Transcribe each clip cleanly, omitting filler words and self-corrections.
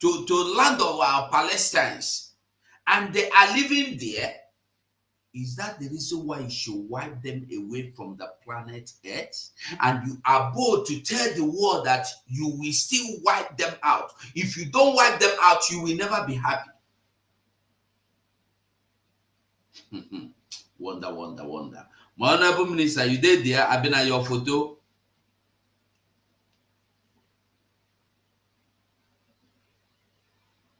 to land of our Palestinians, and they are living there. Is that the reason why you should wipe them away from the planet Earth? And you are bold to tell the world that you will still wipe them out. If you don't wipe them out, you will never be happy. Wonder, wonder, wonder. My honorable minister, you did there? I've been at your photo.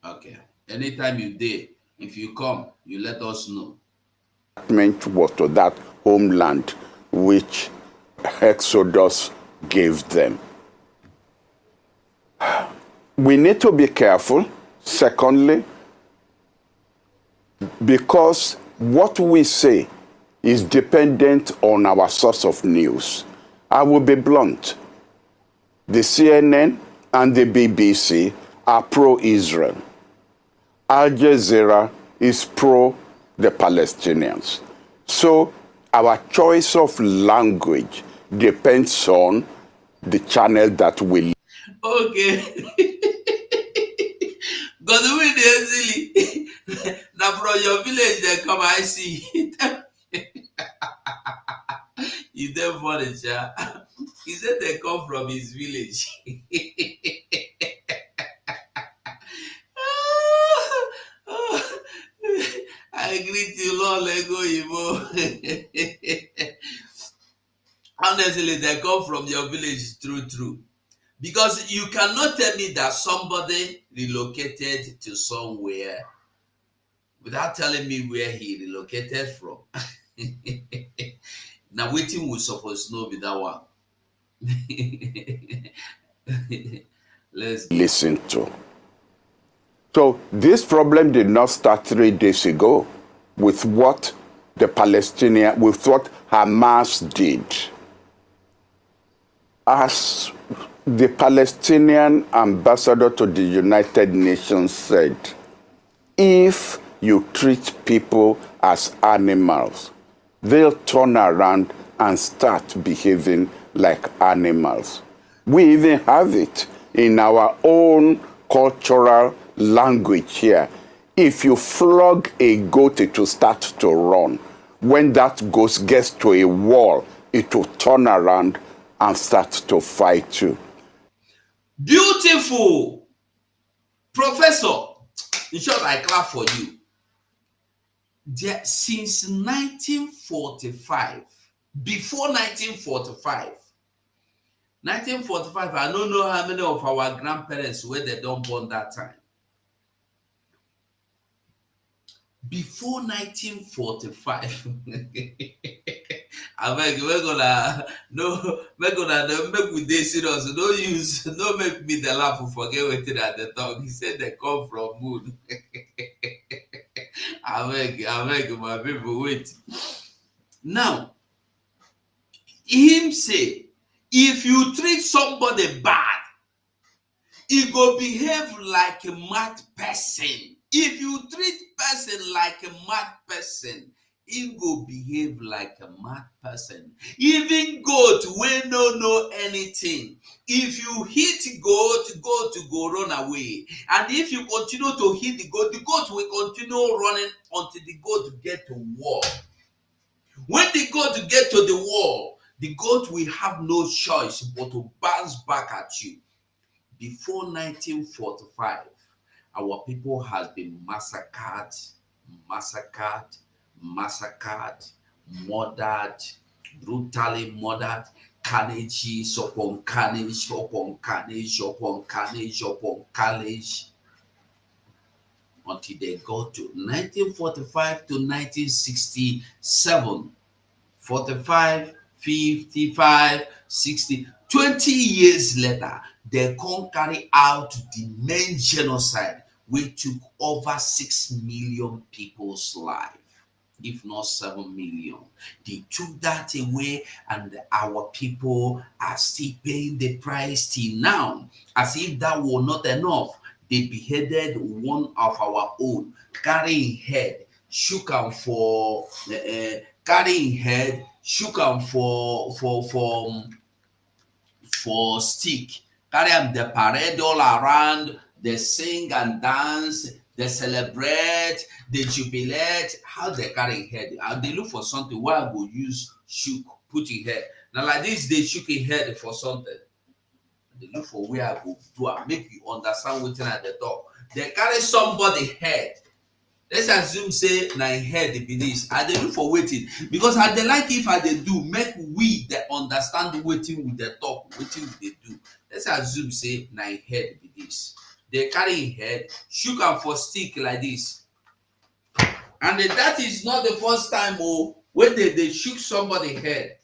Okay. Anytime you did, if you come, you let us know. Was to that homeland which Exodus gave them. We need to be careful, secondly, because what we say is dependent on our source of news. I will be blunt. The CNN and the BBC are pro-Israel. Al Jazeera is pro the Palestinians. So our choice of language depends on the channel that we. Okay. Because the way they silly. Now from your village they come, I see. He's there for the child. He said they come from his village. I greet you, Lord Lego Ibo. Honestly, they come from your village, true. Because you cannot tell me that somebody relocated to somewhere without telling me where he relocated from. Now, waiting we supposed to know with that one. Let's listen to. So this problem did not start 3 days ago with what the Palestinian, with what Hamas did. As the Palestinian ambassador to the United Nations said, if you treat people as animals, they'll turn around and start behaving like animals. We even have it in our own cultural language here. If you flog a goat, it will start to run. When that goat gets to a wall, it will turn around and start to fight you. Beautiful. Professor, in short, I clap for you. Since 1945, before 1945, I don't know how many of our grandparents were they don't born that time. Before 1945, I beg, we're gonna make with this serious. No make me the laugh and forget what it at the talk. He said they come from moon. I beg, my people, wait. Now, him say, if you treat somebody bad, he go behave like a mad person. If you treat person like a mad person, he go behave like a mad person. Even goat will no know anything. If you hit goat go run away. And if you continue to hit the goat will continue running until the goat get to wall. When the goat get to the wall, the goat will have no choice but to bounce back at you. Before 1945, our people has been massacred, murdered, brutally murdered, carnage upon carnage upon carnage upon carnage upon carnage, until they got to 1945 to 1967. 45, 55, 60, 20 years later, they can carry out the main genocide, which took over 6 million people's life, if not 7 million. They took that away, and our people are still paying the price till now. As if that were not enough, they beheaded one of our own, carrying head, shook am for carrying head, shook am for stick, carry am the parade all around They sing and dance, they celebrate, they jubilate. How they carry head? They look for something where I will use shook, put in head. Now like this, they shook in head for something. They look for where I go do and make you understand what's at the top. They carry somebody head. Let's assume say na head be this. I dey look for waiting because I dey like if I dey do make we dey understand waiting with the talk, waiting we dey do. Let's assume say na head be this. They carry head, shook am for stick like this, and that is not the first time when they shook somebody head.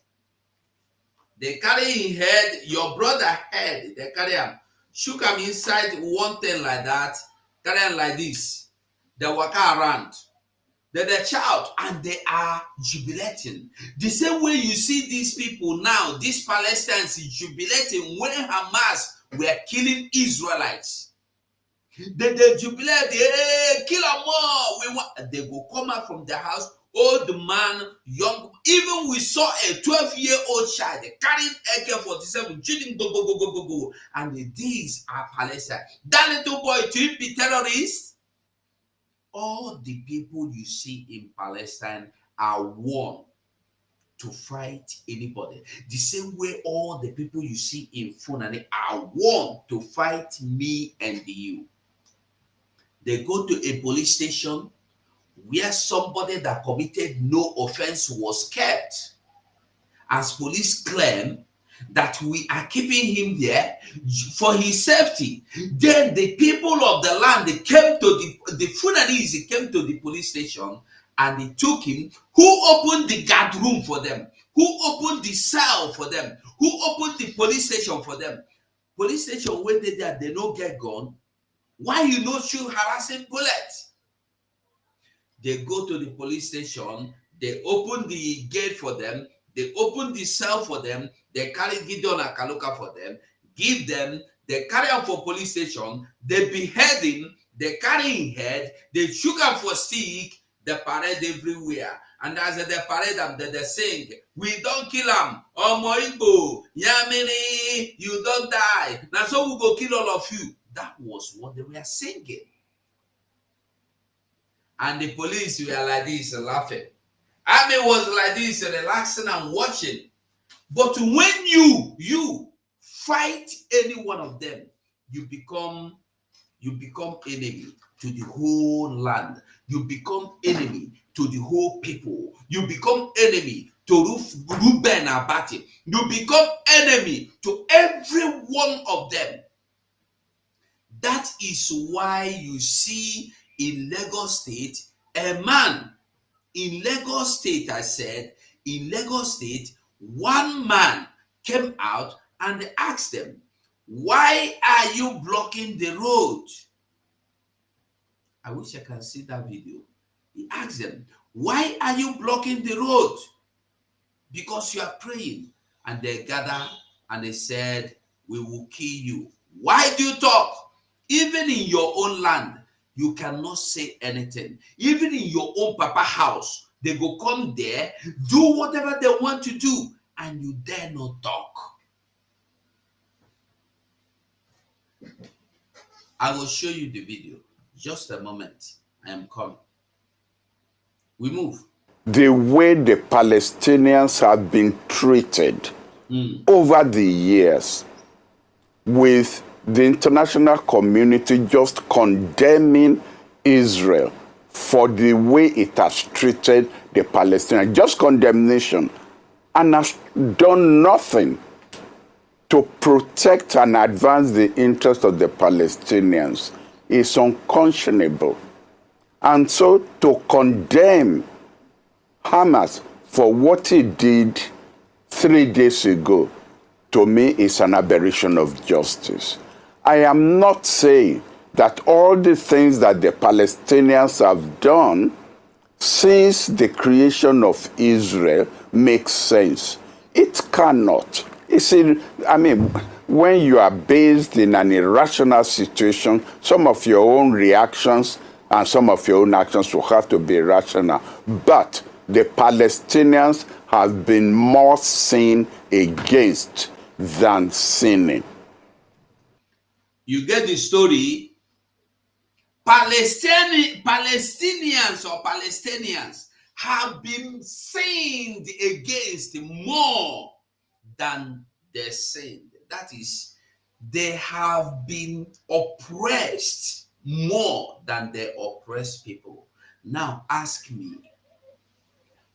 They carry him head, your brother head. They carry him, shook him inside one thing like that, carry him like this. They walk around. They shout and they are jubilating. The same way you see these people now, these Palestinians jubilating when Hamas were killing Israelites. They jubilate, hey, kill them more. They go come out from the house, old man, young. Even we saw a 12-year-old child carrying AK-47, shooting, go. And these are Palestinians. That little boy to be terrorists. All the people you see in Palestine are one to fight anybody. The same way all the people you see in Funani are one to fight me and you. They go to a police station where somebody that committed no offense was kept. As police claim that we are keeping him there for his safety. Then the people of the land, they came to the Funanese came to the police station and they took him. Who opened the guard room for them? Who opened the cell for them? Who opened the police station for them? Police station where they no get gone. Why you no shoot harassing bullets? They go to the police station, they open the gate for them, they open the cell for them, they carry Gideon and Kaluka for them, give them, they carry them for police station, they behead him, they carry him head, they shook him for stick, they parade everywhere. And as they parade them, they sing, we don't kill him, Omo Igbo, Yamini, you don't die. Now so we go kill all of you. That was what they were singing. And the police were like this, laughing. Army was like this, relaxing and watching. But when you fight any one of them, you become enemy to the whole land. You become enemy to the whole people. You become enemy to Reuben Abati. You become enemy to every one of them. That is why you see in Lagos State, a man in Lagos State, I said, in Lagos State, one man came out and asked them, why are you blocking the road? I wish I can see that video. He asked them, why are you blocking the road? Because you are praying. And they gathered and they said, we will kill you. Why do you talk? Even in your own land, you cannot say anything. Even in your own papa house, they go come there, do whatever they want to do, and you dare not talk. I will show you the video. Just a moment. I am coming. We move. The way the Palestinians have been treated over the years, with the international community just condemning Israel for the way it has treated the Palestinians, just condemnation, and has done nothing to protect and advance the interests of the Palestinians, is unconscionable. And so to condemn Hamas for what he did 3 days ago, to me, is an aberration of justice. I am not saying that all the things that the Palestinians have done since the creation of Israel makes sense. It cannot. When you are based in an irrational situation, some of your own reactions and some of your own actions will have to be rational. But the Palestinians have been more sinned against than sinning. You get the story Palestinians have been sinned against more than they sinned. That is, they have been oppressed more than they oppress people. Now ask me,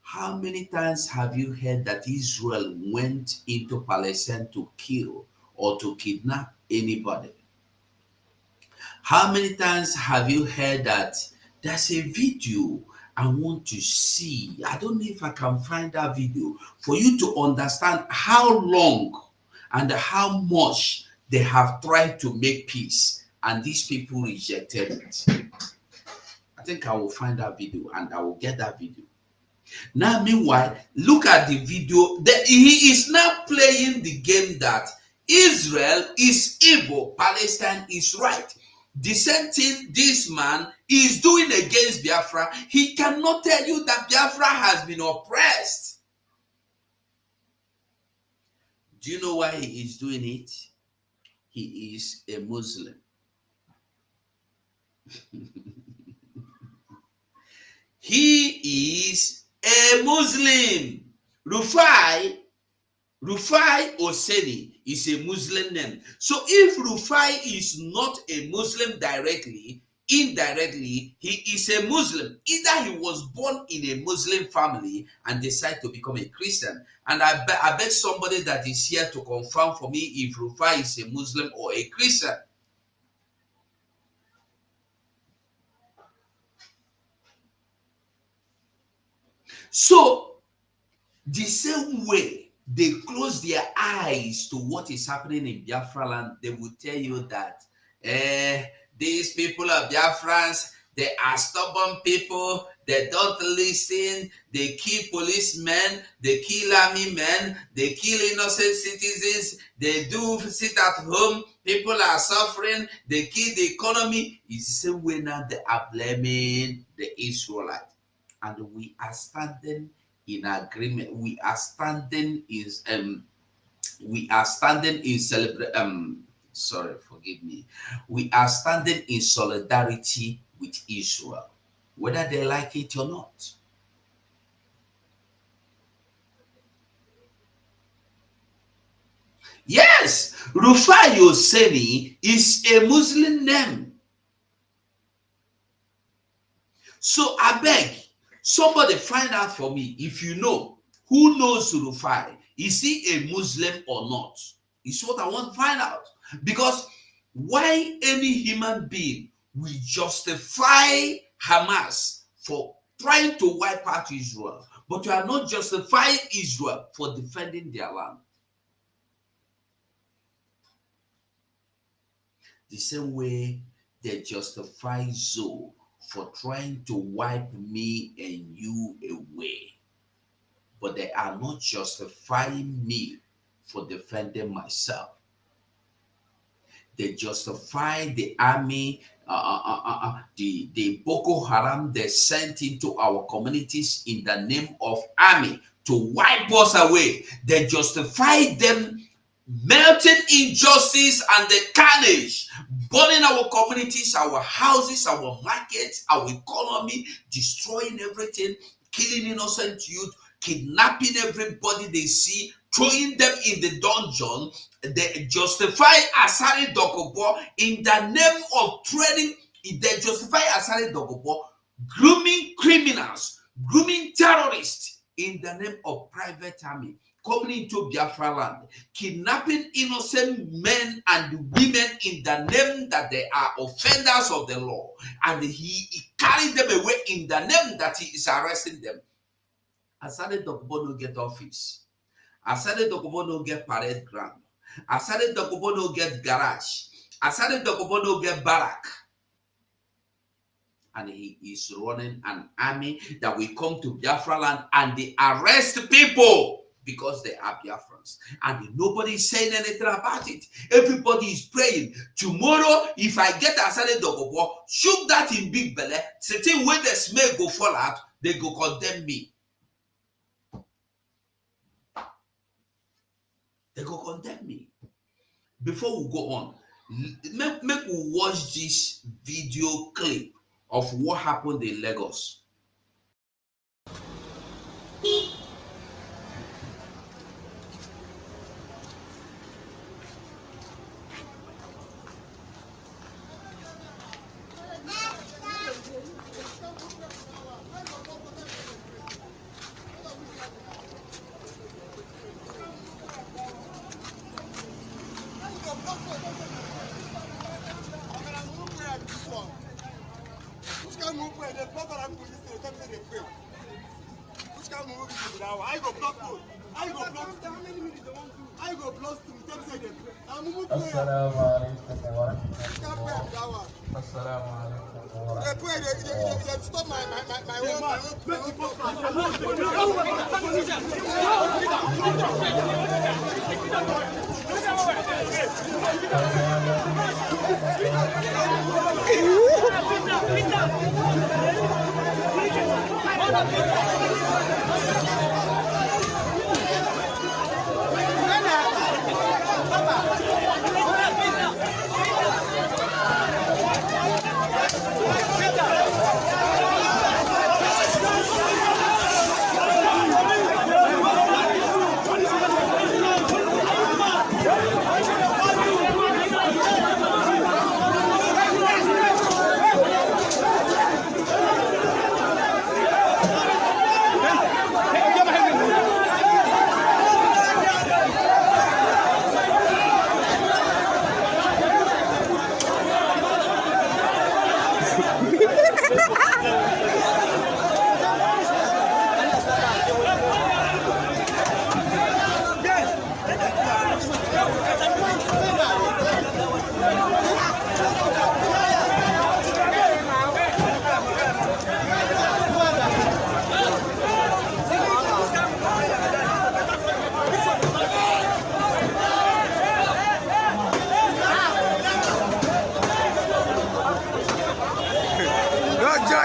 how many times have you heard that Israel went into Palestine to kill or to kidnap anybody? How many times have you heard that there's a video I want to see? I don't know if I can find that video for you to understand how long and how much they have tried to make peace and these people rejected it. I think I will find that video and I will get that video. Now, meanwhile, look at the video. He is now playing the game that Israel is evil, Palestine is right. The same thing this man is doing against Biafra. He cannot tell you that Biafra has been oppressed. Do you know why he is doing it? He is a Muslim. He is a Muslim. Rufai Oseni is a Muslim name. So if Rufai is not a Muslim directly, indirectly, he is a Muslim. Either he was born in a Muslim family and decided to become a Christian. And I bet somebody that is here to confirm for me if Rufai is a Muslim or a Christian. So, the same way they close their eyes to what is happening in Biafra land, they will tell you that these people are Biafrans, they are stubborn people, they don't listen, they kill policemen, they kill army men, they kill innocent citizens, they do sit at home, people are suffering, they kill the economy. It's the same way now they are blaming the Israelites. And we are standing in agreement. We are standing in We are standing in solidarity with Israel, whether they like it or not. Yes, Rufai Oseni is a Muslim name. So I beg, somebody find out for me if you know who knows Rufai. Is he a Muslim or not? It's what I want to find out. Because why any human being will justify Hamas for trying to wipe out Israel, but you are not justifying Israel for defending their land? The same way they justify Zoe for trying to wipe me and you away, but they are not justifying me for defending myself. They justify the army, the Boko Haram they sent into our communities in the name of army to wipe us away. They justify them melting injustice and the carnage, burning our communities, our houses, our markets, our economy, destroying everything, killing innocent youth, kidnapping everybody they see, throwing them in the dungeon. They justify Asari Dogobo in the name of trading. They justify Asari Dogobo grooming criminals, grooming terrorists in the name of private army, coming into Biafra land, kidnapping innocent men and women in the name that they are offenders of the law, and he carried them away in the name that he is arresting them. Asade Dokubo no get office. Asade Dokubo no get parade ground. Asade Dokubo no get garage. Asade Dokubo no get barrack. And he is running an army that will come to Biafra land and they arrest people because they are Biafrans. And nobody is saying anything about it. Everybody is praying. Tomorrow, if I get Asade Dogobo, shoot that in big belly, sitting when the smell go fall out, they go condemn me. They go condemn me. Before we go on, make we watch this video clip of what happened in Lagos.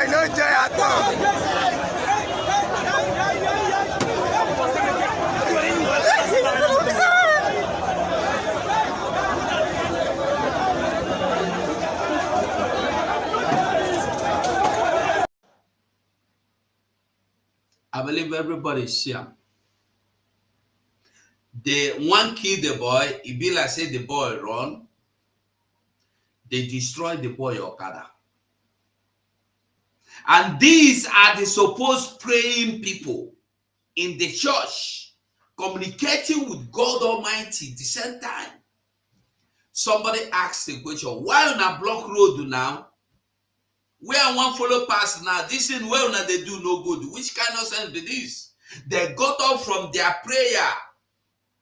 No joy at all. I believe everybody's here. The one kill the boy, it be like say the boy run. They destroy the boy Okada. And these are the supposed praying people in the church, communicating with God Almighty at the same time. Somebody asked the question, why on a block road now? Where one follow pass now? This is where una they do no good. Which kind of sense be this? They got up from their prayer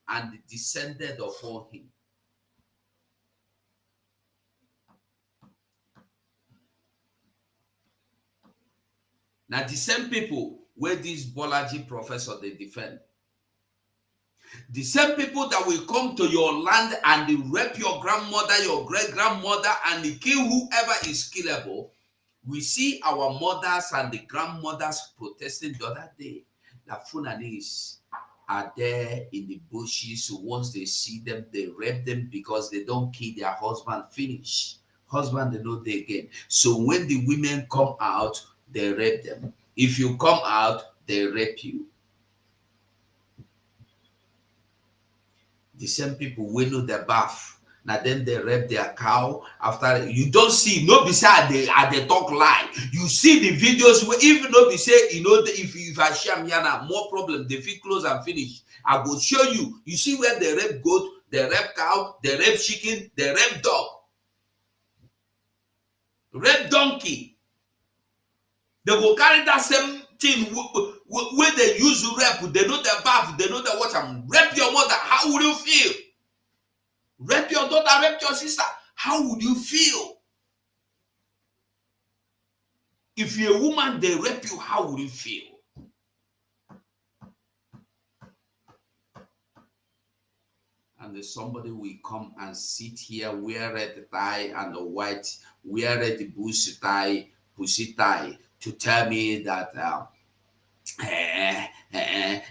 and descended upon him. Now the same people where this Bolaji professor they defend. The same people that will come to your land and they rape your grandmother, your great-grandmother, and they kill whoever is killable. We see our mothers and the grandmothers protesting the other day that Funanis are there in the bushes. So once they see them, they rape them because they don't kill their husband. Finish. Husband, they know they again. So when the women come out, they rape them. If you come out, they rape you. The same people will know the bath. Now then they rape their cow after. You don't see, no be say they talk lie. You see the videos where even though they say, you know, if I share me now, more problem, they feel close and finish. I will show you. You see where they rape goat, they rape cow, they rape chicken, they rape dog, rape donkey. They will carry that same thing where they use to rape. They know the bath, they know the water. Rape your mother. How would you feel? Rape your daughter, rape your sister. How would you feel? If you're a woman, they rape you, how would you feel? And then somebody will come and sit here, wear red tie and the white, wear red pussy tie, to tell me that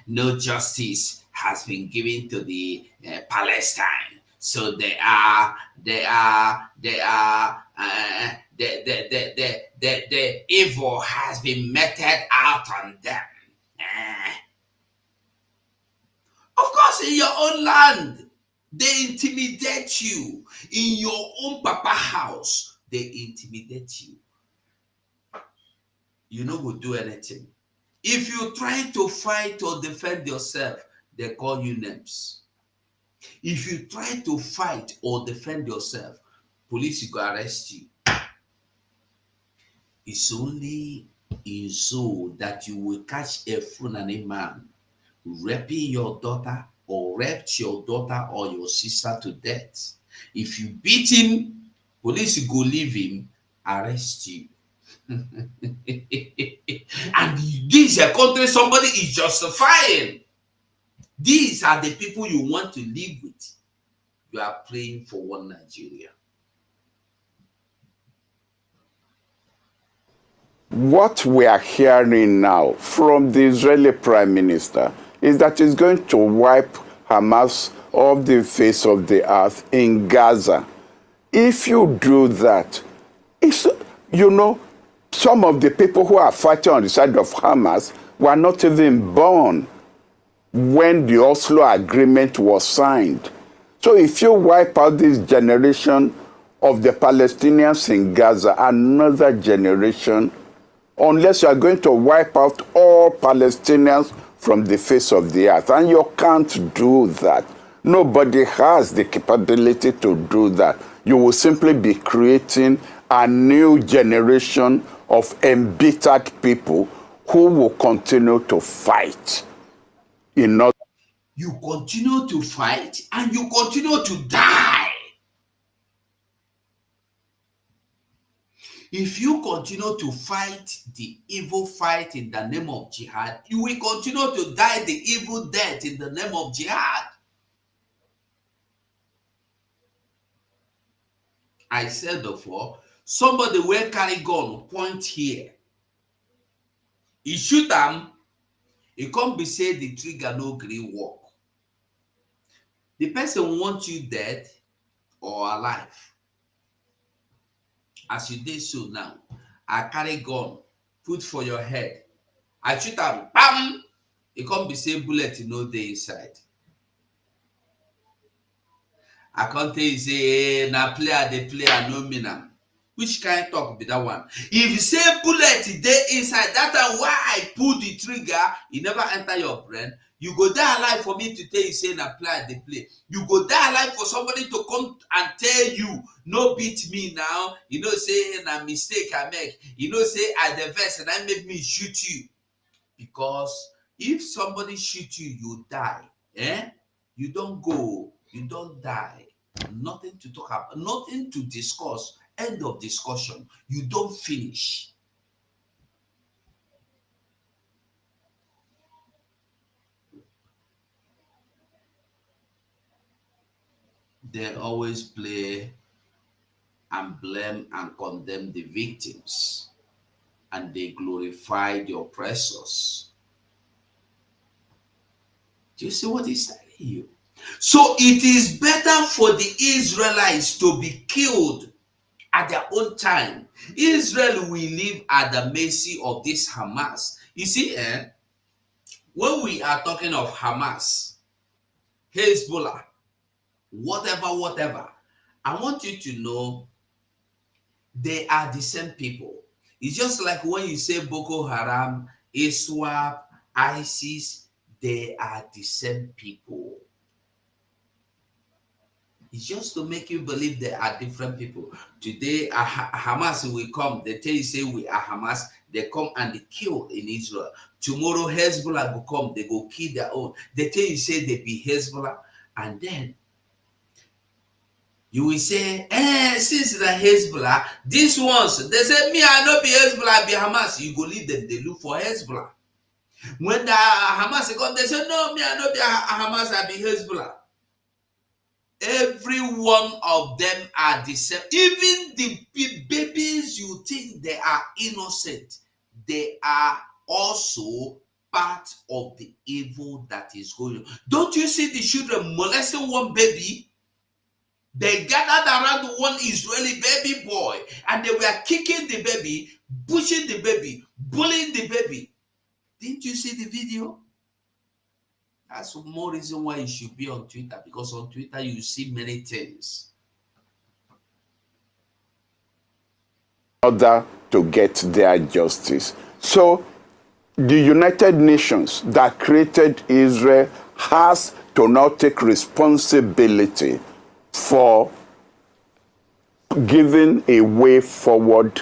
no justice has been given to the Palestine. So they are the evil has been meted out on them. Of course, in your own land, they intimidate you. In your own papa house, they intimidate you. You no go do anything. If you try to fight or defend yourself, they call you names. If you try to fight or defend yourself, police will arrest you. It's only in so that you will catch a Fulani man raping your daughter or raped your daughter or your sister to death. If you beat him, police go leave him, arrest you. And this is a country somebody is justifying. These are the people you want to live with. You are praying for one Nigeria. What we are hearing now from the Israeli Prime Minister is that he's going to wipe Hamas off the face of the earth in Gaza. If you do that, it's, some of the people who are fighting on the side of Hamas were not even born when the Oslo Agreement was signed. So if you wipe out this generation of the Palestinians in Gaza, another generation, unless you are going to wipe out all Palestinians from the face of the earth, and you can't do that. Nobody has the capability to do that. You will simply be creating a new generation of embittered people who will continue to fight. You continue to fight and you continue to die. If you continue to fight the evil fight in the name of jihad, you will continue to die the evil death in the name of jihad. I said before, somebody will carry gun, point here. He shoot them, he can't be say the trigger no green work. The person wants you dead or alive. As you did so now, I carry gun, put for your head. I shoot am, bam! It can't be say bullet no dey inside. I can't tell you say, hey, na player dey play, I no mean am. Which kind of talk be that one? If you say bullet dey inside, that time why I pull the trigger, it never enter your brain. You go die alive for me to tell you say na player dey play. You go die alive for somebody to come and tell you, no beat me now. You know say na mistake I make. You know say I the verse and I make me shoot you. Because if somebody shoot you, you die. You don't go, you don't die. Nothing to talk about, nothing to discuss. End of discussion. You don't finish. They always play and blame and condemn the victims, and they glorify the oppressors. Do you see what he's telling you? So it is better for the Israelites to be killed at their own time. Israel will live at the mercy of this Hamas. You see, when we are talking of Hamas, Hezbollah, whatever, I want you to know they are the same people. It's just like when you say Boko Haram, ISWAP, ISIS, they are the same people. It's just to make you believe they are different people. Today, Hamas will come. They tell you, say we are Hamas. They come and they kill in Israel. Tomorrow, Hezbollah will come. They go kill their own. They tell you, say they be Hezbollah. And then, you will say, since the Hezbollah, these ones, they say, me, I not be Hezbollah, I be Hamas. You go leave them, they look for Hezbollah. When the Hamas come, they say, no, me, I not be Hamas, I be Hezbollah. Every one of them are the same. Even the babies you think they are innocent, they are also part of the evil that is going on. Don't you see the children molesting one baby? They gathered around one Israeli baby boy and they were kicking the baby, pushing the baby, bullying the baby. Didn't you see the video? That's more reason why you should be on Twitter, because on Twitter you see many things. In order to get their justice. So the United Nations that created Israel has to now take responsibility for giving a way forward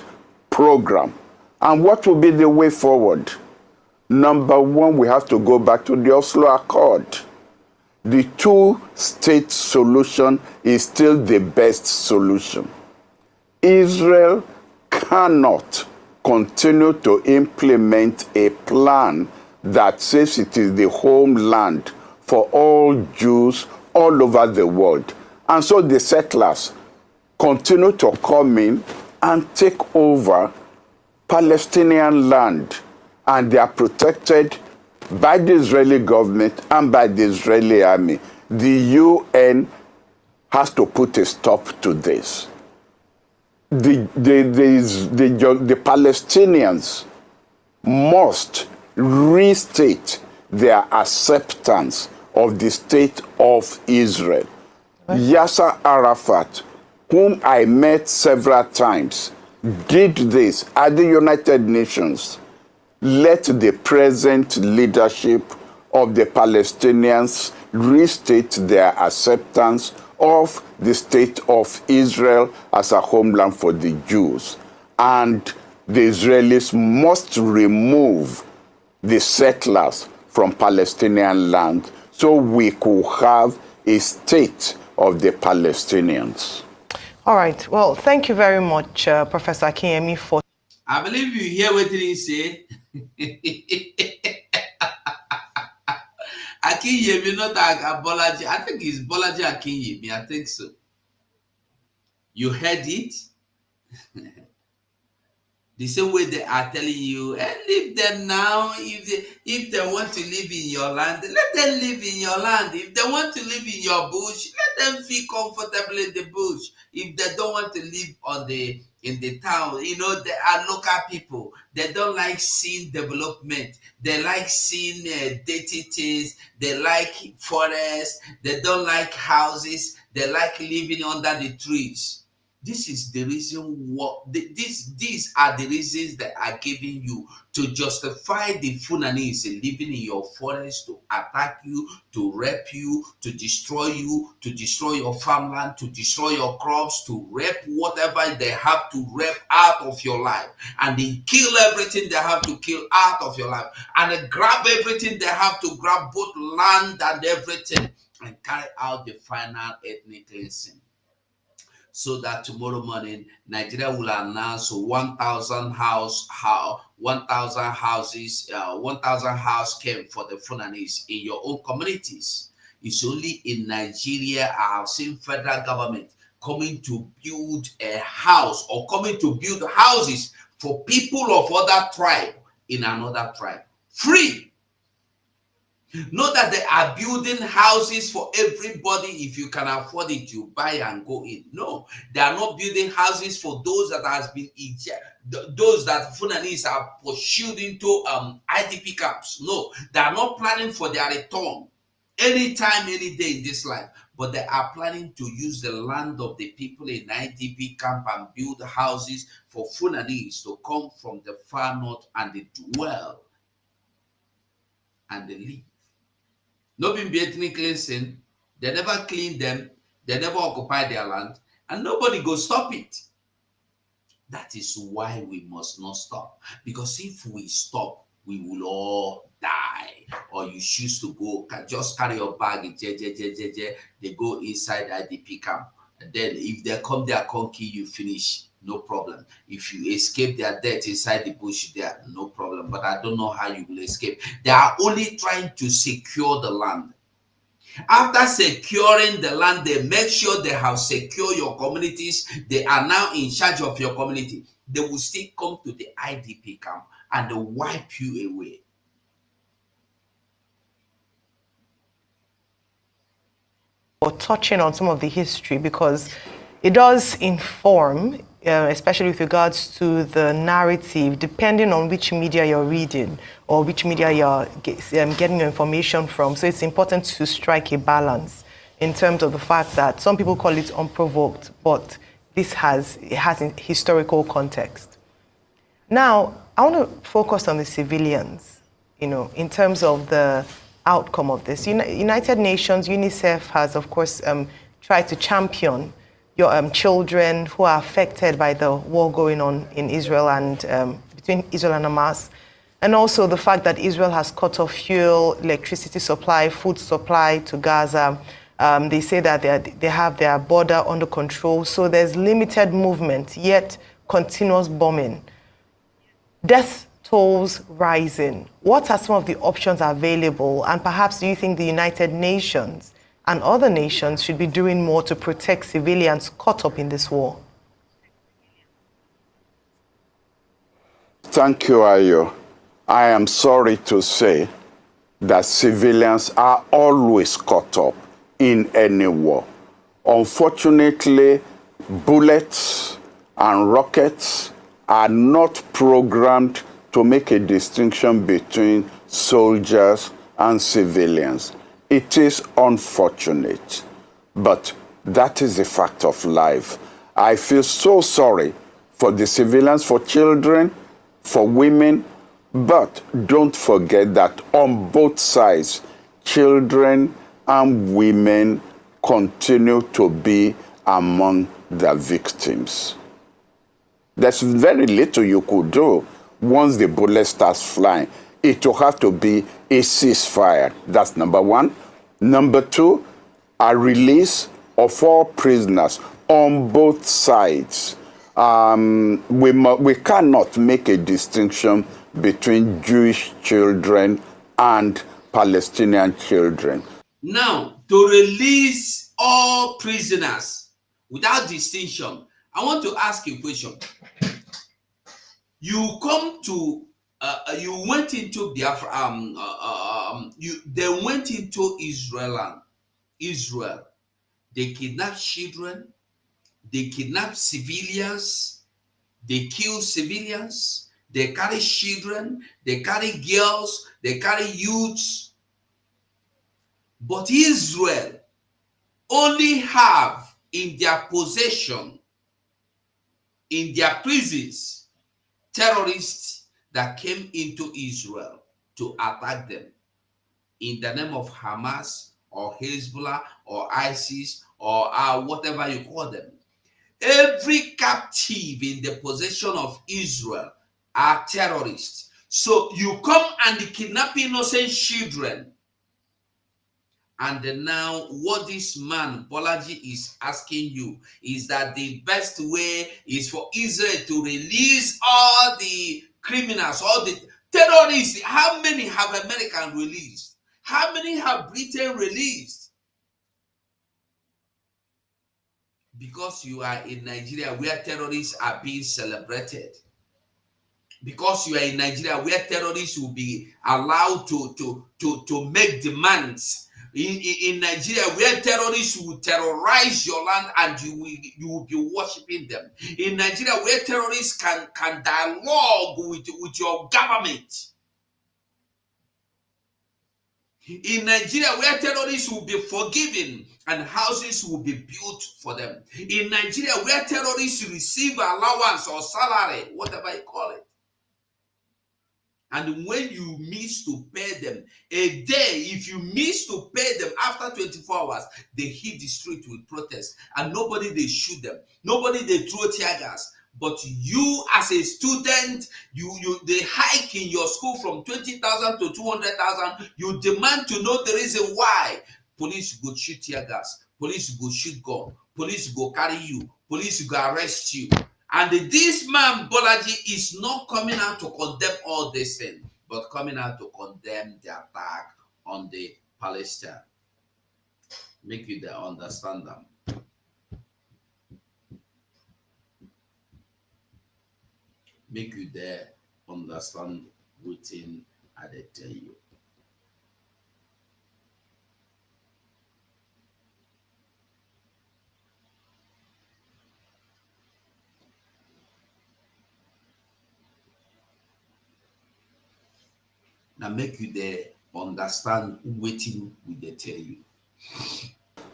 program. And what will be the way forward? Number one, we have to go back to the Oslo Accord. The two-state solution is still the best solution. Israel cannot continue to implement a plan that says it is the homeland for all Jews all over the world. And so the settlers continue to come in and take over Palestinian land, and they are protected by the Israeli government and by the Israeli army. The UN has to put a stop to this. The Palestinians must restate their acceptance of the state of Israel. Yasser Arafat, whom I met several times, did this at the United Nations. Let the present leadership of the Palestinians restate their acceptance of the state of Israel as a homeland for the Jews. And the Israelis must remove the settlers from Palestinian land so we could have a state of the Palestinians. All right. Well, thank you very much, Professor Akinyemi, for... I believe you hear what he say. Akinyemi, not Bolaji. I think it's Bolaji Akinyemi. I think so. You heard it? The same way they are telling you, leave them now. If they want to live in your land, let them live in your land. If they want to live in your bush, let them feel comfortable in the bush. If they don't want to live in the town, they are local people. They don't like seeing development. They like seeing dirty things. They like forests. They don't like houses. They like living under the trees. This is the reason these are the reasons that are giving you to justify the Fulanese living in your forest, to attack you, to rape you, to destroy your farmland, to destroy your crops, to rape whatever they have to rape out of your life, and they kill everything they have to kill out of your life, and they grab everything they have to grab, both land and everything, and carry out the final ethnic cleansing. So that tomorrow morning, Nigeria will announce 1,000 houses, 1,000 house came for the Fulanese in your own communities. It's only in Nigeria I have seen federal government coming to build a house or coming to build houses for people of other tribe in another tribe. Free. Not that they are building houses for everybody. If you can afford it, you buy and go in. No, they are not building houses for those that has been those that Fulanese are pursued into IDP camps. No, they are not planning for their return anytime, any day in this life. But they are planning to use the land of the people in IDP camp and build houses for Fulanese to come from the far north and they dwell and they live. No being ethnic cleansing, they never clean them, they never occupy their land, and nobody go stop it. That is why we must not stop. Because if we stop, we will all die. Or you choose to go, just carry your bag, they go inside IDP camp. And then if they come there, come kill you, finish. No problem. If you escape their death inside the bush there, no problem. But I don't know how you will escape. They are only trying to secure the land. After securing the land, they make sure they have secured your communities. They are now in charge of your community. They will still come to the IDP camp and they wipe you away. for touching on some of the history, because it does inform, especially with regards to the narrative, depending on which media you're reading or which media you're getting your information from. So it's important to strike a balance in terms of the fact that some people call it unprovoked, but it has a historical context. Now, I want to focus on the civilians, in terms of the outcome of this. United Nations, UNICEF has, of course, tried to champion your children who are affected by the war going on in Israel and between Israel and Hamas, and also the fact that Israel has cut off fuel, electricity supply, food supply to Gaza. They say that they have their border under control, so there's limited movement, yet continuous bombing. Death tolls rising. What are some of the options available? And perhaps do you think the United Nations and other nations should be doing more to protect civilians caught up in this war? Thank you, Ayo. I am sorry to say that civilians are always caught up in any war. Unfortunately, bullets and rockets are not programmed to make a distinction between soldiers and civilians. It is unfortunate, but that is a fact of life. I feel so sorry for the civilians, for children, for women, but don't forget that on both sides, children and women continue to be among the victims. There's very little you could do once the bullet starts flying. It will have to be a ceasefire. That's number one. Number two, a release of all prisoners on both sides. We cannot make a distinction between Jewish children and Palestinian children. Now, to release all prisoners without distinction, I want to ask you a question. You come to, you went into Biafra, they went into Israel. They kidnapped children, they kidnapped civilians, they kill civilians, they carry children, they carry girls, they carry youths. But Israel only have in their possession, in their prisons, terrorists that came into Israel to attack them in the name of Hamas or Hezbollah or ISIS or whatever you call them. Every captive in the possession of Israel are terrorists. So you come and kidnap innocent children. And now what this man, Bolaji, is asking you is that the best way is for Israel to release all the criminals, all the terrorists. How many have America released? How many have Britain released? Because you are in Nigeria where terrorists are being celebrated. Because you are in Nigeria where terrorists will be allowed to make demands. In Nigeria, where terrorists will terrorize your land and you will be worshiping them. In Nigeria, where terrorists can dialogue with your government. In Nigeria, where terrorists will be forgiven and houses will be built for them. In Nigeria, where terrorists receive allowance or salary, whatever you call it. And when you miss to pay them a day, if you miss to pay them after 24 hours, they hit the street with protest and nobody they shoot them, nobody they throw tear gas. But you as a student, they hike in your school from 20,000 to 200,000. You demand to know the reason why. Police go shoot tear gas, police go shoot gun, police go carry you, police go arrest you. And this man, Bolaji, is not coming out to condemn all this thing, but coming out to condemn the attack on the Palestine. Make you there understand them. Make you there understand within I they tell you. and make you there understand waiting with they tell you.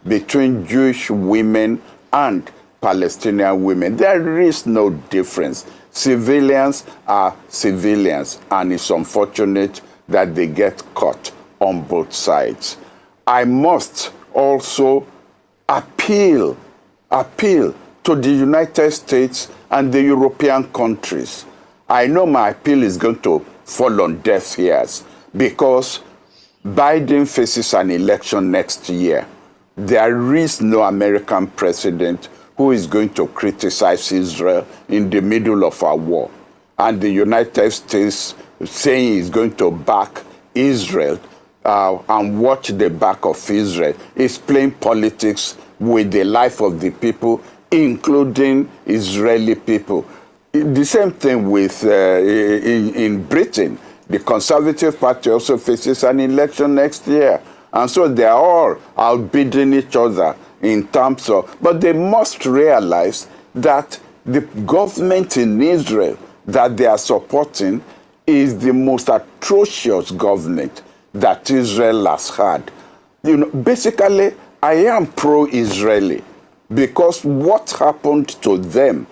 Between Jewish women and Palestinian women, there is no difference. Civilians are civilians, and it's unfortunate that they get caught on both sides. I must also appeal to the United States and the European countries. I know my appeal is going to fall on deaf ears because Biden faces an election next year. There is no American president who is going to criticize Israel in the middle of a war. And the United States saying he's going to back Israel and watch the back of Israel is playing politics with the life of the people, including Israeli people. The same thing with in Britain. The Conservative Party also faces an election next year. And so they are all outbidding each other in terms of, but they must realize that the government in Israel that they are supporting is the most atrocious government that Israel has had. You know, basically, I am pro-Israeli because what happened to them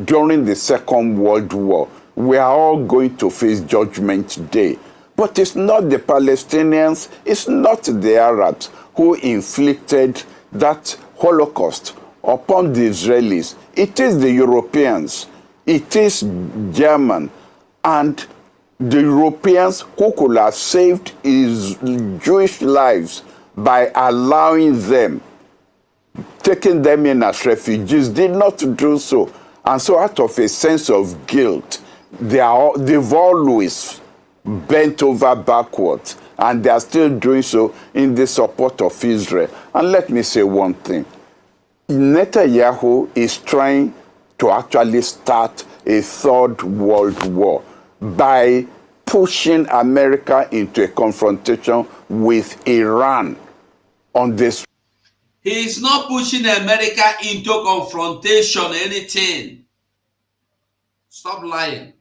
during the Second World War, we are all going to face Judgment Day. But it's not the Palestinians, it's not the Arabs who inflicted that Holocaust upon the Israelis. It is the Europeans, it is German, and the Europeans who could have saved Jewish lives by allowing them, taking them in as refugees, did not do so. And so out of a sense of guilt, they've always bent over backwards, and they are still doing so in the support of Israel. And let me say one thing. Netanyahu is trying to actually start a third world war by pushing America into a confrontation with Iran on this. He is not pushing America into confrontation, anything. Stop lying.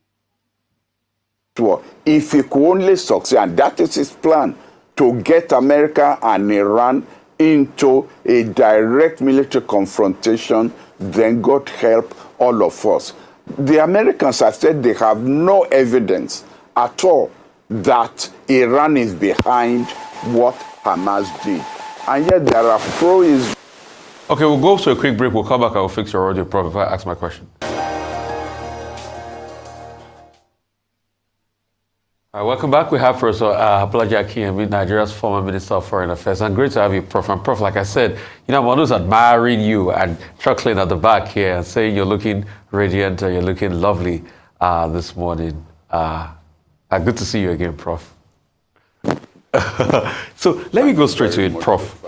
If he could only succeed, and that is his plan, to get America and Iran into a direct military confrontation, then God help all of us. The Americans have said they have no evidence at all that Iran is behind what Hamas did. And yet there are pro-Israel. Okay, we'll go to a quick break. We'll come back. I'll fix your audio, Prof, if I ask my question. All right, welcome back. We have Professor Abolaji Akinyemi, Nigeria's former Minister of Foreign Affairs. And great to have you, Prof. And Prof, like I said, you know, one who's admiring you and chuckling at the back here and saying you're looking radiant and you're looking lovely this morning. Good to see you again, Prof. So let me go straight to it, Prof.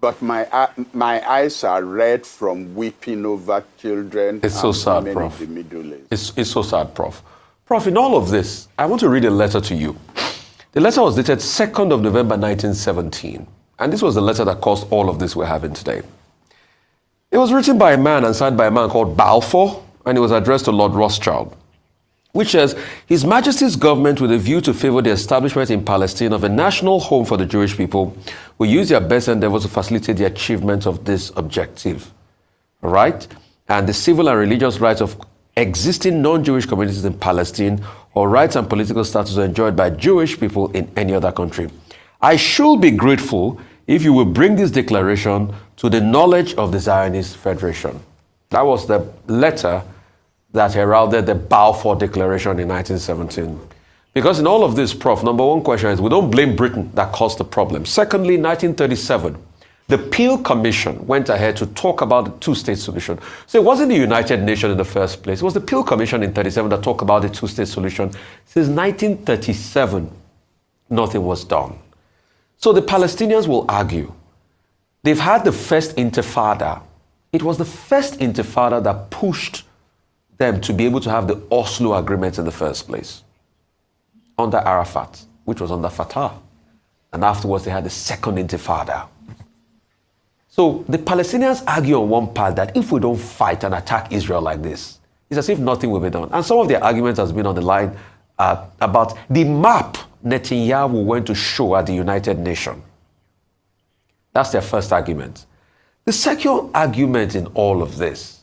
But my eyes are red from weeping over children. It's so sad, women Prof. in the Middle East. It's so sad, Prof. Prof, in all of this, I want to read a letter to you. The letter was dated 2nd of November 1917, and this was the letter that caused all of this we're having today. It was written by a man and signed by a man called Balfour, and it was addressed to Lord Rothschild, which says, His Majesty's government, with a view to favor the establishment in Palestine of a national home for the Jewish people, will use their best endeavors to facilitate the achievement of this objective. All right? And the civil and religious rights of existing non-Jewish communities in Palestine, or rights and political status enjoyed by Jewish people in any other country. I should be grateful if you will bring this declaration to the knowledge of the Zionist Federation. That was the letter that heralded the Balfour Declaration in 1917. Because in all of this, Prof, number one question is, we don't blame Britain that caused the problem. Secondly, 1937, the Peel Commission went ahead to talk about the two-state solution. So it wasn't the United Nations in the first place. It was the Peel Commission in 1937 that talked about the two-state solution. Since 1937, nothing was done. So the Palestinians will argue, they've had the first intifada. It was the first intifada that pushed them to be able to have the Oslo Agreement in the first place, under Arafat, which was under Fatah. And afterwards, they had the second intifada. So the Palestinians argue on one part that if we don't fight and attack Israel like this, it's as if nothing will be done. And some of their arguments has been on the line about the map Netanyahu went to show at the United Nations. That's their first argument. The second argument in all of this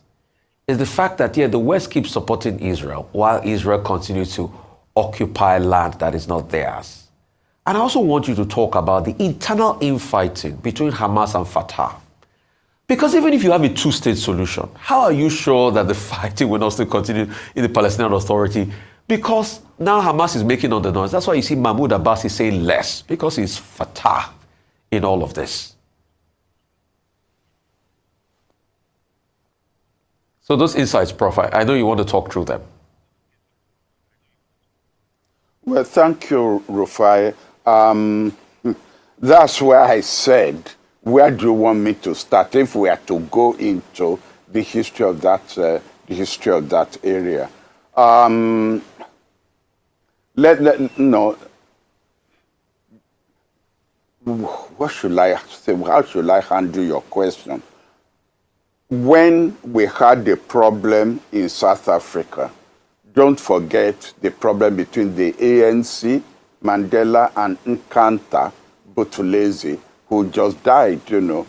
is the fact that, the West keeps supporting Israel while Israel continues to occupy land that is not theirs. And I also want you to talk about the internal infighting between Hamas and Fatah. Because even if you have a two-state solution, how are you sure that the fighting will not still continue in the Palestinian Authority? Because now Hamas is making all the noise. That's why you see Mahmoud Abbas is saying less, because he's Fatah in all of this. So those insights, Prof, I know you want to talk through them. Well, thank you, Rufai. That's where I said, where do you want me to start? If we are to go into the history of that, area, what should I say? How should I handle your question? When we had the problem in South Africa, don't forget the problem between the ANC, Mandela, and Nkanta Buthelezi, who just died,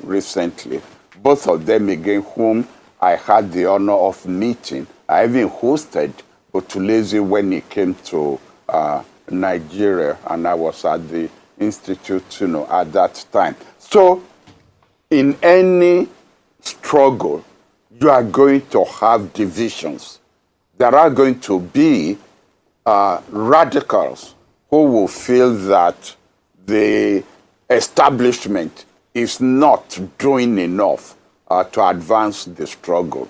recently. Both of them, again, whom I had the honor of meeting. I even hosted Buthelezi when he came to Nigeria, and I was at the institute, at that time. So, in any struggle, you are going to have divisions. There are going to be radicals who will feel that the establishment is not doing enough to advance the struggle.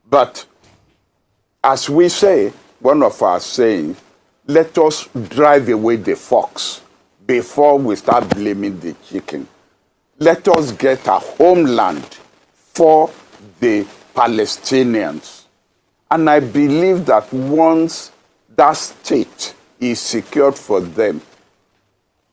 But as we say, one of our sayings, let us drive away the fox before we start blaming the chicken. Let us get a homeland for the Palestinians. And I believe that once that state is secured for them,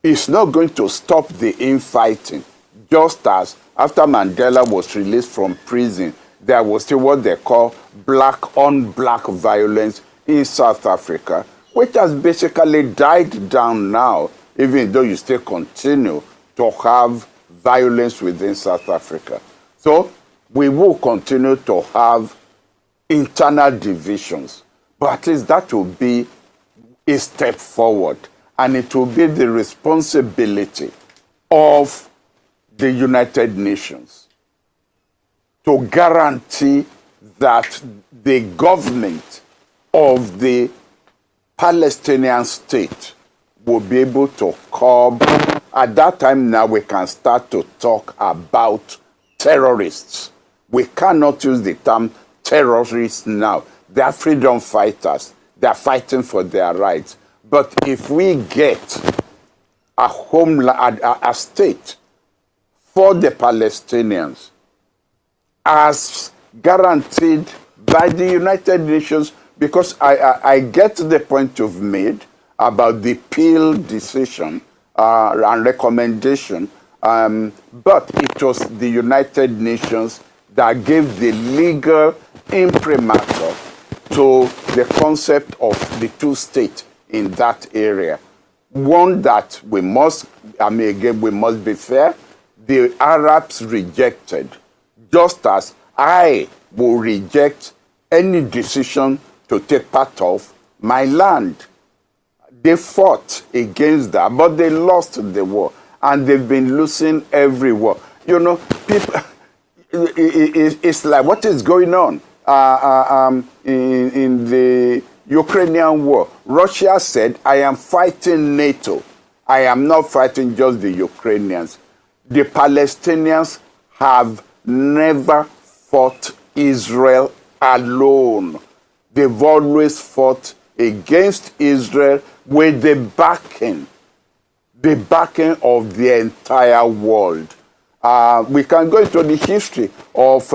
it's not going to stop the infighting. Just as after Mandela was released from prison, there was still what they call black-on-black violence in South Africa, which has basically died down now, even though you still continue to have violence within South Africa. So we will continue to have internal divisions, but at least that will be a step forward, and it will be the responsibility of the United Nations to guarantee that the government of the Palestinian state will be able to curb. At that time now we can start to talk about terrorists. We cannot use the term terrorists now. They are freedom fighters. They are fighting for their rights. But if we get a homeland, a state for the Palestinians, as guaranteed by the United Nations, because I get the point you've made about the Peel decision and recommendation, but it was the United Nations that gave the legal imprimatur to the concept of the two states in that area. One that we must, we must be fair, the Arabs rejected, just as I will reject any decision to take part of my land. They fought against that, but they lost the war, and they've been losing every war. People, it's like, what is going on in the Ukrainian war? Russia said, I am fighting NATO. I am not fighting just the Ukrainians. The Palestinians have never fought Israel alone. They've always fought against Israel with the backing of the entire world. We can go into the history of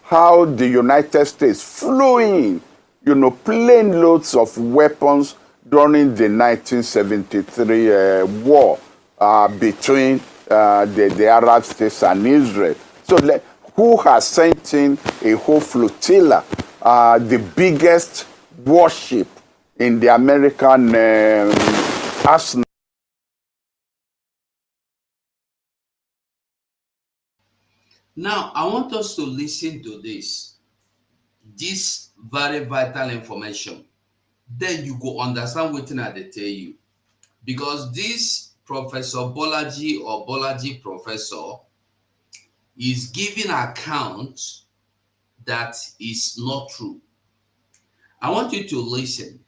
how the United States flew in, plane loads of weapons during the 1973 war between the Arab states and Israel. So who has sent in a whole flotilla, the biggest warship in the American arsenal. Now, I want us to listen to this very vital information. Then you go understand what I dey tell you. Because this Professor Bolaji or Bolaji Professor is giving account that is not true. I want you to listen.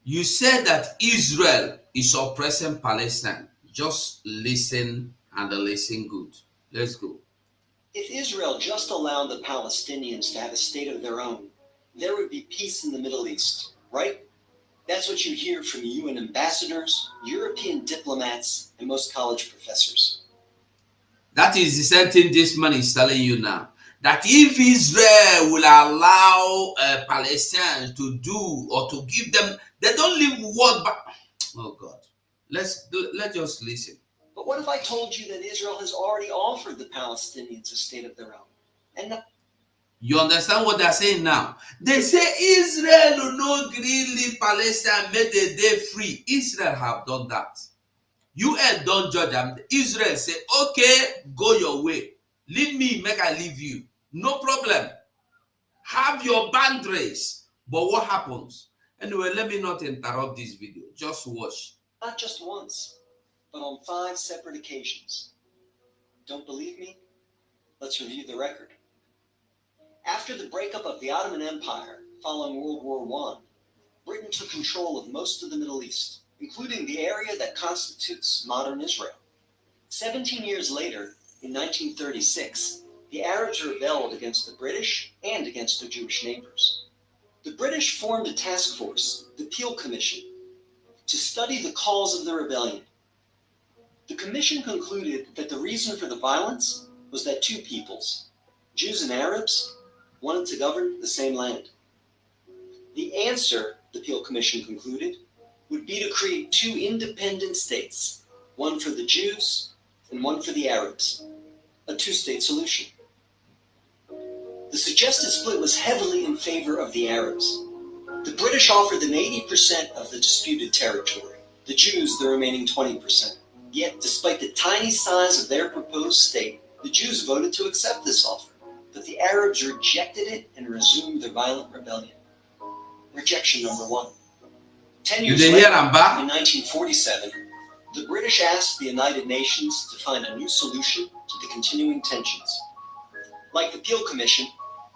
You said that Israel is oppressing Palestine. Just listen and listen good. Let's go. If Israel just allowed the Palestinians to have a state of their own, there would be peace in the Middle East, right? That's what you hear from UN ambassadors, European diplomats, and most college professors. That is the same thing this man is telling you now. That if Israel will allow Palestinians to do or to give them, they don't leave word back. Oh God, let's just listen. But what if I told you that Israel has already offered the Palestinians a state of their own? And you understand what they're saying now? They say Israel will not really Palestine make the day free. Israel have done that. UN don't judge them. Israel say, okay, go your way. Leave me, make I leave you. No problem. Have your boundaries. But what happens? Anyway, let me not interrupt this video. Just watch. not just once, but on 5 separate occasions. Don't believe me? Let's review the record. After the breakup of the Ottoman Empire following World War I, Britain took control of most of the Middle East, including the area that constitutes modern Israel. 17 years later, in 1936, the Arabs rebelled against the British and against their Jewish neighbors. The British formed a task force, the Peel Commission, to study the cause of the rebellion. The commission concluded that the reason for the violence was that 2 peoples, Jews and Arabs, wanted to govern the same land. The answer, the Peel Commission concluded, would be to create 2 independent states, one for the Jews and one for the Arabs, a 2-state solution. The suggested split was heavily in favor of the Arabs. The British offered them 80% of the disputed territory, the Jews the remaining 20%. Yet, despite the tiny size of their proposed state, the Jews voted to accept this offer, but the Arabs rejected it and resumed their violent rebellion. Rejection number 1. 10 years later, in 1947, the British asked the United Nations to find a new solution to the continuing tensions. Like the Peel Commission,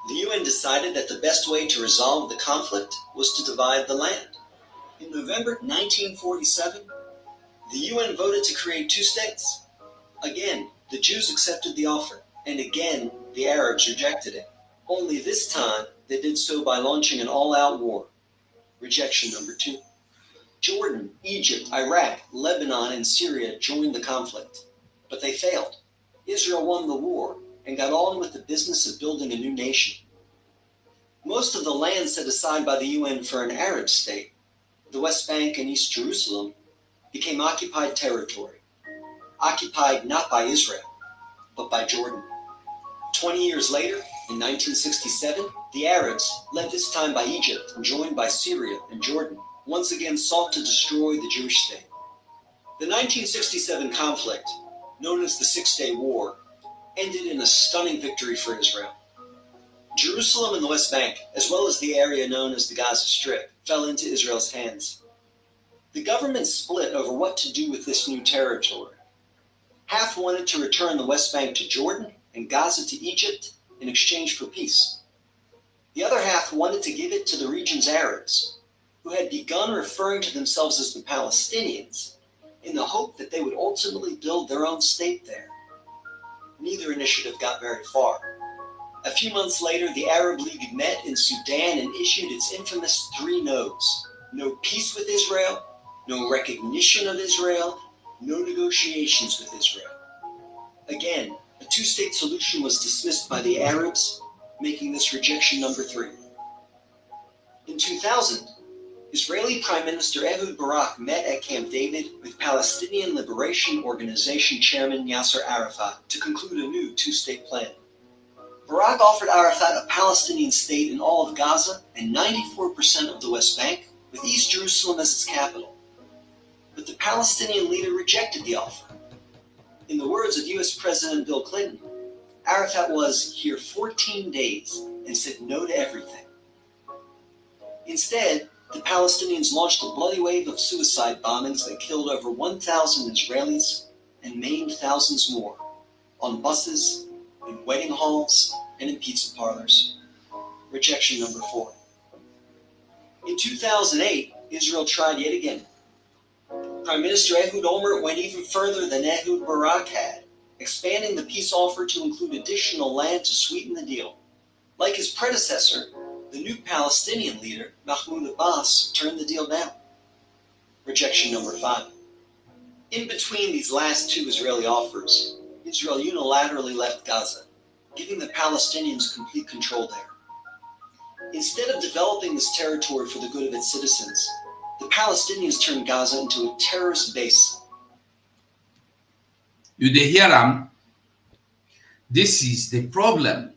the UN decided that the best way to resolve the conflict was to divide the land. In November 1947, the UN voted to create 2 states. Again, the Jews accepted the offer, and again, the Arabs rejected it. Only this time, they did so by launching an all-out war. Rejection number 2. Jordan, Egypt, Iraq, Lebanon, and Syria joined the conflict, but they failed. Israel won the war and got on with the business of building a new nation. Most of the land set aside by the UN for an Arab state, the West Bank and East Jerusalem, became occupied territory, occupied not by Israel, but by Jordan. 20 years later, in 1967, the Arabs, led this time by Egypt and joined by Syria and Jordan, once again sought to destroy the Jewish state. The 1967 conflict, known as the 6-Day War, ended in a stunning victory for Israel. Jerusalem and the West Bank, as well as the area known as the Gaza Strip, fell into Israel's hands. The government split over what to do with this new territory. Half wanted to return the West Bank to Jordan and Gaza to Egypt in exchange for peace. The other half wanted to give it to the region's Arabs, who had begun referring to themselves as the Palestinians, in the hope that they would ultimately build their own state there. Neither initiative got very far. A few months later, the Arab League met in Sudan and issued its infamous 3 no's. No peace with Israel, no recognition of Israel, no negotiations with Israel. Again, a 2-state solution was dismissed by the Arabs, making this rejection number 3. In 2000, Israeli Prime Minister Ehud Barak met at Camp David with Palestinian Liberation Organization Chairman Yasser Arafat to conclude a new 2-state plan. Barak offered Arafat a Palestinian state in all of Gaza and 94% of the West Bank, with East Jerusalem as its capital. But the Palestinian leader rejected the offer. In the words of US President Bill Clinton, Arafat was here 14 days and said no to everything. Instead, the Palestinians launched a bloody wave of suicide bombings that killed over 1,000 Israelis and maimed thousands more, on buses, in wedding halls, and in pizza parlors. Rejection number 4. In 2008, Israel tried yet again. Prime Minister Ehud Olmert went even further than Ehud Barak had, expanding the peace offer to include additional land to sweeten the deal. Like his predecessor, the new Palestinian leader, Mahmoud Abbas, turned the deal down. Rejection number 5. In between these last two Israeli offers, Israel unilaterally left Gaza, giving the Palestinians complete control there. Instead of developing this territory for the good of its citizens, the Palestinians turned Gaza into a terrorist base. You dey hear am? This is the problem.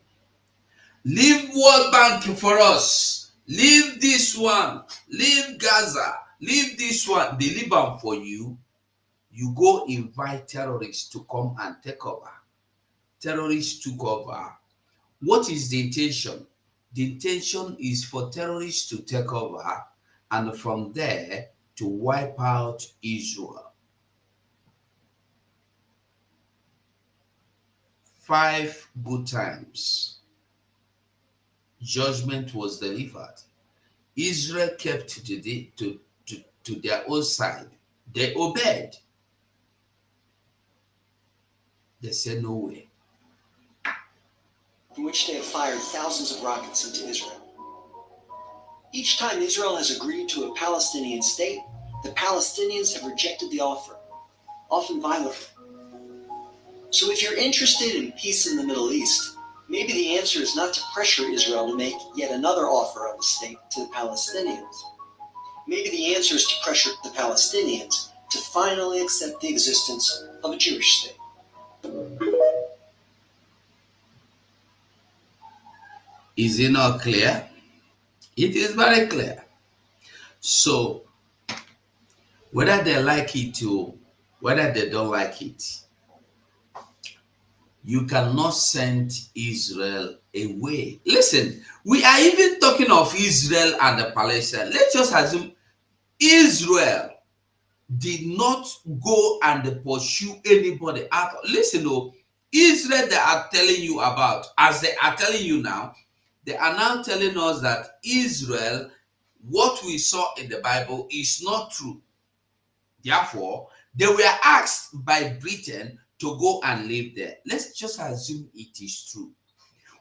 Leave World Bank for us. Leave this one. Leave Gaza. Leave this one. They leave am for you. You go invite terrorists to come and take over. Terrorists took over. What is the intention? The intention is for terrorists to take over and from there to wipe out Israel. 5 good times. Judgment was delivered. Israel kept to their own side. They obeyed. They said no way. In which they have fired thousands of rockets into Israel. Each time Israel has agreed to a Palestinian state, the Palestinians have rejected the offer, often violently. So if you're interested in peace in the Middle East, maybe the answer is not to pressure Israel to make yet another offer of a state to the Palestinians. Maybe the answer is to pressure the Palestinians to finally accept the existence of a Jewish state. Is it not clear? It is very clear. So, whether they like it or whether they don't like it, you cannot send Israel away. Listen, we are even talking of Israel and the Palestinians. Let's just assume Israel did not go and pursue anybody out. Listen, though, Israel they are telling you about, as they are telling you now, they are now telling us that Israel, what we saw in the Bible, is not true. Therefore, they were asked by Britain to go and live there. Let's just assume it is true.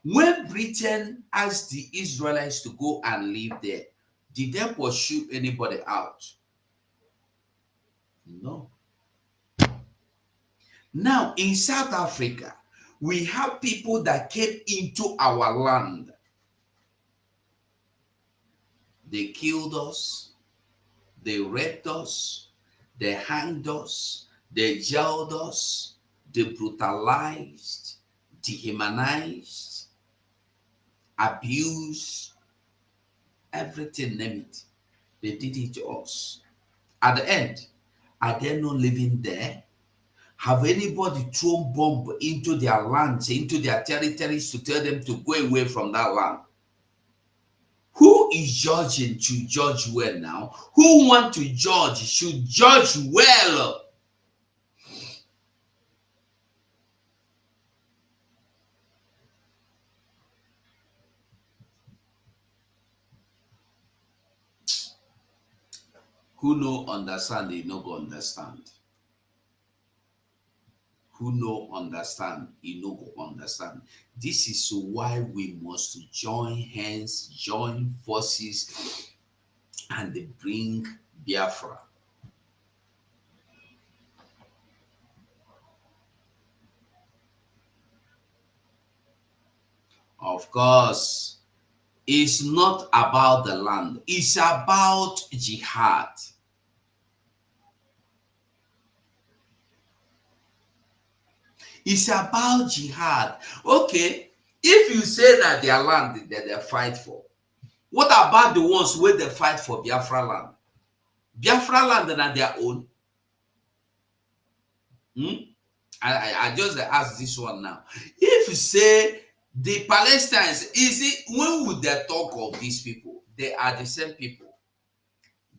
When Britain asked the Israelites to go and live there, did they pursue anybody out? No. Now, in South Africa, we have people that came into our land. They killed us, they raped us, they hanged us, they jailed us, they brutalized, dehumanized, abused, everything, name it. They did it to us. At the end, are they not living there? Have anybody thrown bomb into their lands, into their territories to tell them to go away from that land? Who is judging to judge well now? Who want to judge should judge well. Who no understand, they no go understand. Who no understand, he no go understand. This is why we must join hands, join forces, and bring Biafra. Of course, it's not about the land. It's about jihad. It's about jihad. Okay, If you say that their land that they fight for, what about the ones where they fight for Biafra land? Biafra land are their own. I just ask this one now. If you say the Palestinians, is it, when would they talk of these people? They are the same people.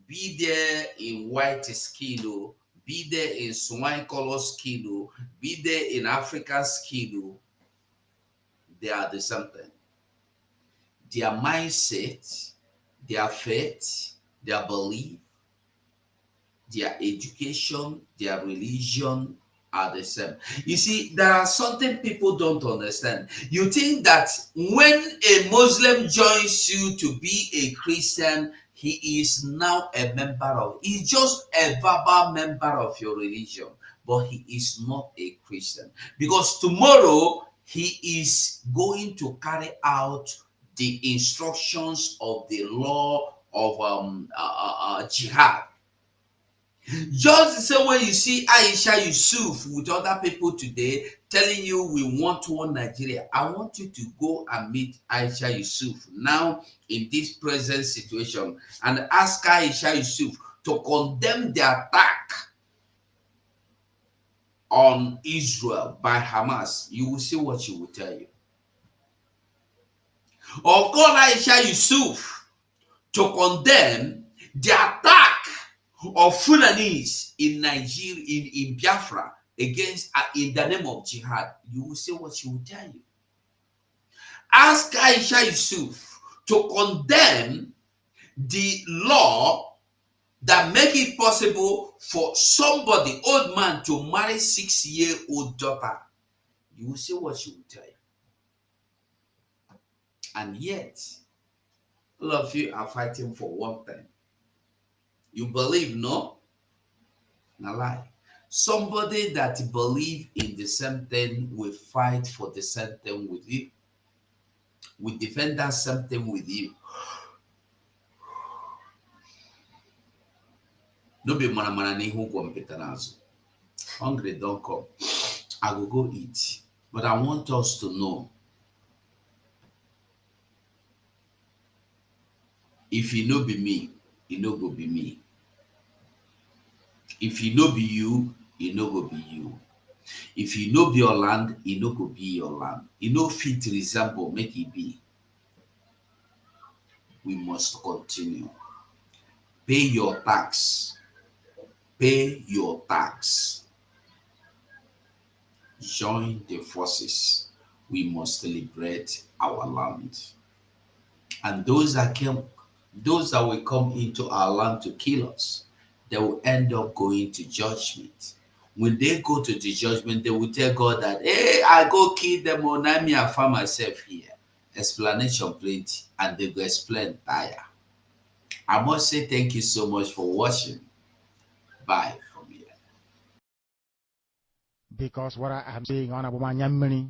Be there in white skin, be there in swine color skin, be there in African skin, they are the same thing. Their mindset, their faith, their belief, their education, their religion are the same. You see, there are something people don't understand. You think that when a Muslim joins you to be a Christian, he is now a member of, he's just a verbal member of your religion, but he is not a Christian. Because tomorrow, he is going to carry out the instructions of the law of jihad. Just the same way you see Aisha Yusuf with other people today telling you we want one Nigeria. I want you to go and meet Aisha Yusuf now in this present situation and ask Aisha Yusuf to condemn the attack on Israel by Hamas. You will see what she will tell you. Or call Aisha Yusuf to condemn the attack of Fulanese in Nigeria, in Biafra, against in the name of jihad. You will see what she will tell you. Ask Aisha Yusuf to condemn the law that make it possible for somebody, old man, to marry 6-year-old daughter. You will see what she will tell you. And yet, all of you are fighting for one thing. You believe, no? No lie. Somebody that believe in the same thing will fight for the same thing with you. Will defend that same thing with you. No be mana ni hu kwampetanazụ. Hungry don't come. I will go eat. But I want us to know, if you no be me, it no go be me. If you no be you, it no go be you. If you no be your land, it no go be your land. It no fit resemble, make it be. We must continue. Pay your tax. Pay your tax. Join the forces. We must liberate our land. And those that will come into our land to kill us, they will end up going to judgment. When they go to the judgment, they will tell God that, hey, I go kill them, or now me, I find myself here. Explanation plenty, and they go explain tire. I must say thank you so much for watching. Bye from here. Because what I am saying on Abumanyamini,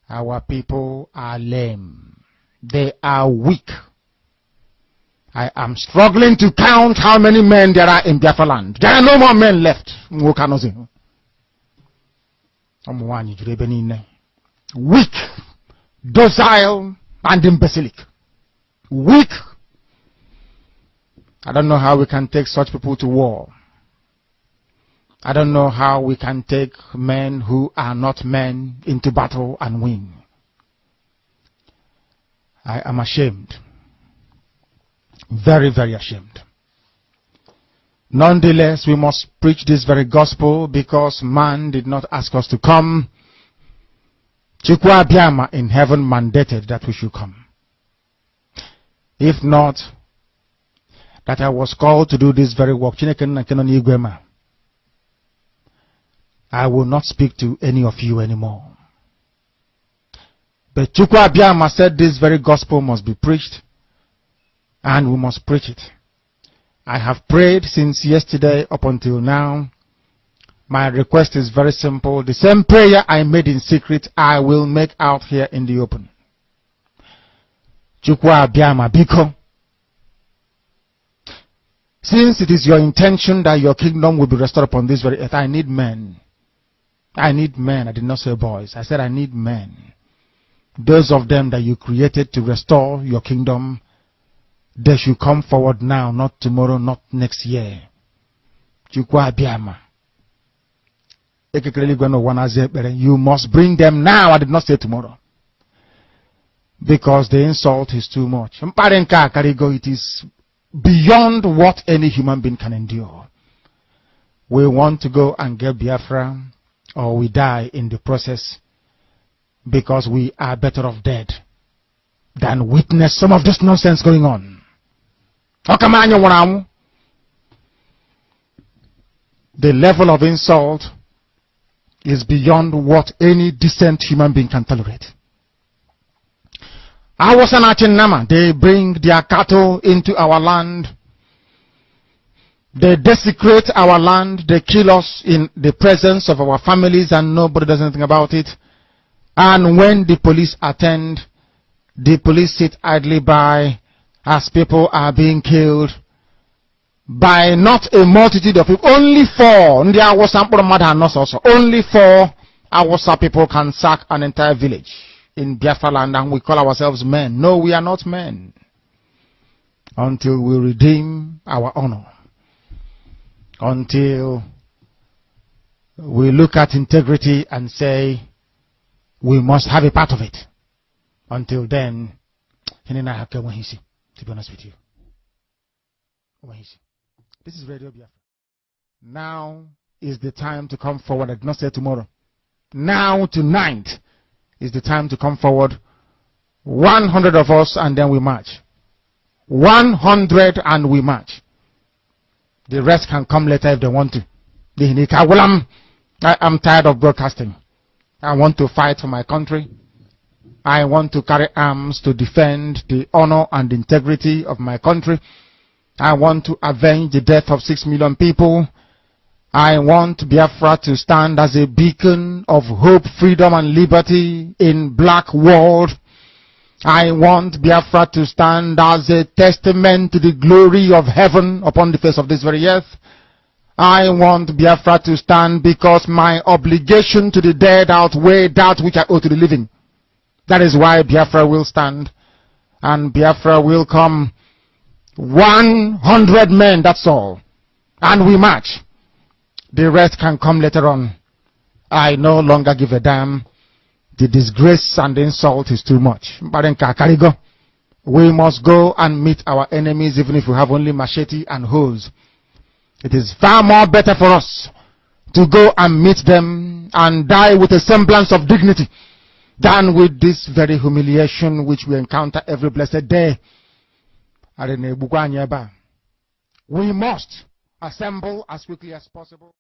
our people are lame. They are weak. I am struggling to count how many men there are in Biafra land. There are no more men left. Weak, docile, and imbecilic. Weak. I don't know how we can take such people to war. I don't know how we can take men who are not men into battle and win. I am ashamed. Very, very ashamed. Nonetheless, we must preach this very gospel because man did not ask us to come. Chukwu Abiyama in heaven mandated that we should come. If not, that I was called to do this very work, I will not speak to any of you anymore. But Chukwu Abiyama said this very gospel must be preached, and we must preach it. I have prayed since yesterday up until now. My request is very simple. The same prayer I made in secret, I will make out here in the open. Chukwu Abiyama Biko, since it is your intention that your kingdom will be restored upon this very earth, I need men. I need men. I did not say boys. I said I need men those of them that you created to restore your kingdom, they should come forward now, not tomorrow, not next year. You must bring them now. I did not say tomorrow. Because the insult is too much. It is beyond what any human being can endure. We want to go and get Biafra, or we die in the process, because we are better off dead than witness some of this nonsense going on. The level of insult is beyond what any decent human being can tolerate. They bring their cattle into our land. They desecrate our land. They kill us in the presence of our families and nobody does anything about it. And when the police attend, the police sit idly by as people are being killed by not a multitude of people. Only 4. Only 4 Awasa people can sack an entire village in Biafra land, and we call ourselves men. No, we are not men. Until we redeem our honor. Until we look at integrity and say, we must have a part of it. Until then, to be honest with you. This is Radio Biafra. Now is the time to come forward. I did not say tomorrow. Now, tonight, is the time to come forward. 100 of us, and then we march. 100 and we march. The rest can come later if they want to. I'm tired of broadcasting. I want to fight for my country. I want to carry arms to defend the honor and integrity of my country. I want to avenge the death of 6 million people. I want Biafra to stand as a beacon of hope, freedom, and liberty in black world. I want Biafra to stand as a testament to the glory of heaven upon the face of this very earth. I want Biafra to stand because my obligation to the dead outweigh that which I owe to the living. That is why Biafra will stand, and Biafra will come. 100 men, that's all. And we march. The rest can come later on. I no longer give a damn. The disgrace and the insult is too much. We must go and meet our enemies even if we have only machete and hoes. It is far more better for us to go and meet them and die with a semblance of dignity than with this very humiliation which we encounter every blessed day. We must assemble as quickly as possible.